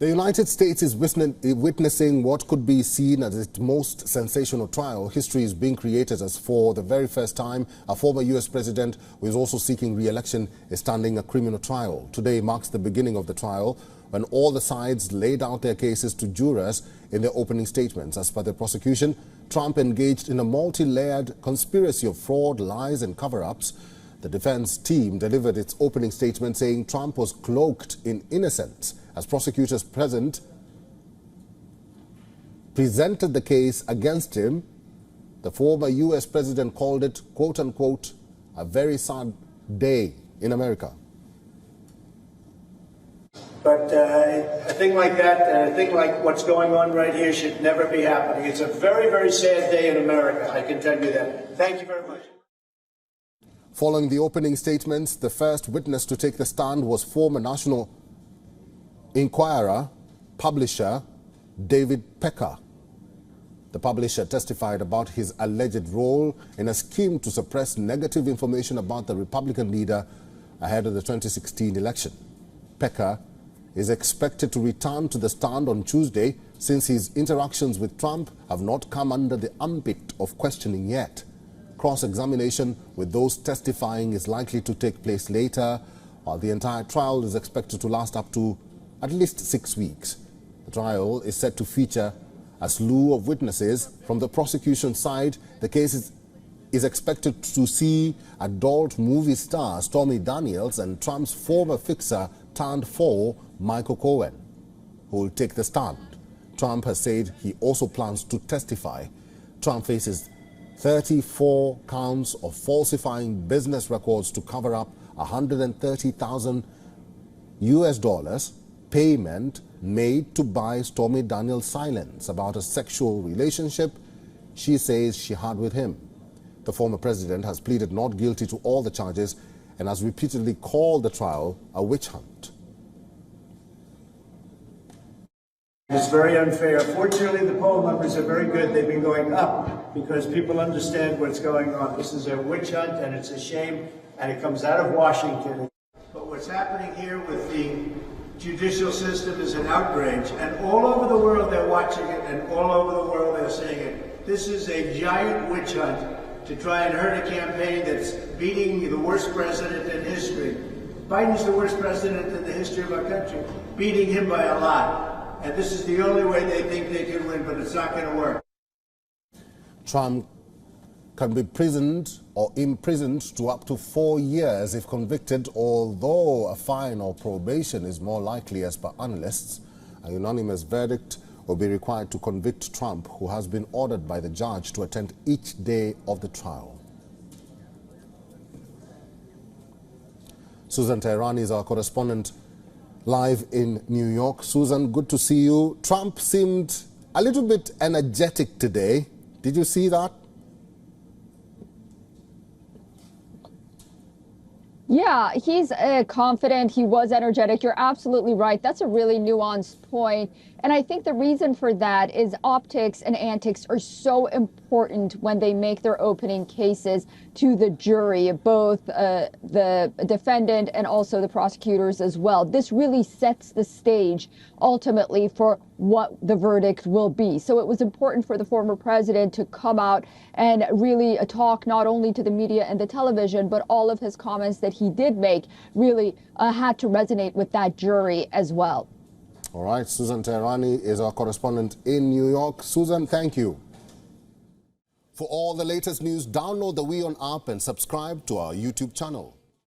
The United States is witnessing what could be seen as its most sensational trial. History is being created as for the very first time, a former U.S. president who is also seeking re-election is standing a criminal trial. Today marks the beginning of the trial when all the sides laid out their cases to jurors in their opening statements. As per the prosecution, Trump engaged in a multi-layered conspiracy of fraud, lies and cover-ups. The defense team delivered its opening statement saying Trump was cloaked in innocence. As prosecutors presented the case against him, the former U.S. president called it, quote-unquote, a very sad day in America. But a thing like that, and a thing like what's going on right here should never be happening. It's a very, very sad day in America, I can tell you that. Thank you very much. Following the opening statements, the first witness to take the stand was former National Enquirer publisher David Pecker. The publisher testified about his alleged role in a scheme to suppress negative information about the Republican leader ahead of the 2016 election. Pecker is expected to return to the stand on Tuesday since his interactions with Trump have not come under the ambit of questioning yet. Cross-examination with those testifying is likely to take place later, while the entire trial is expected to last up to at least 6 weeks. The trial is set to feature a slew of witnesses from the prosecution side. The case is expected to see adult movie star Stormy Daniels and Trump's former fixer turned foe, Michael Cohen, who will take the stand. Trump has said he also plans to testify. Trump faces 34 counts of falsifying business records to cover up $130,000 US payment made to buy Stormy Daniels' silence about a sexual relationship she says she had with him. The former president has pleaded not guilty to all the charges and has repeatedly called the trial a witch hunt. It's very unfair. Fortunately, the poll numbers are very good. They've been going up because people understand what's going on. This is a witch hunt, and it's a shame, and it comes out of Washington. But what's happening here with the judicial system is an outrage, and all over the world they're watching it, and all over the world they're saying it. This is a giant witch hunt to try and hurt a campaign that's beating the worst president in history. Biden's the worst president in the history of our country, beating him by a lot. And this is the only way they think they can win, but it's not going to work. Trump can be imprisoned to up to 4 years if convicted, although a fine or probation is more likely as per analysts. A unanimous verdict will be required to convict Trump, who has been ordered by the judge to attend each day of the trial. Susan Teherani is our correspondent live in New York. Susan, good to see you. Trump seemed a little bit energetic today. Did you see that? Yeah, he's confident. He was energetic. You're absolutely right. That's a really nuanced point. And I think the reason for that is optics and antics are so important when they make their opening cases to the jury, both the defendant and also the prosecutors as well. This really sets the stage ultimately for what the verdict will be. So it was important for the former president to come out and really talk not only to the media and the television, but all of his comments that he did make really had to resonate with that jury as well. All right, Susan Teherani is our correspondent in New York. Susan, thank you. For all the latest news, download the WION app and subscribe to our YouTube channel.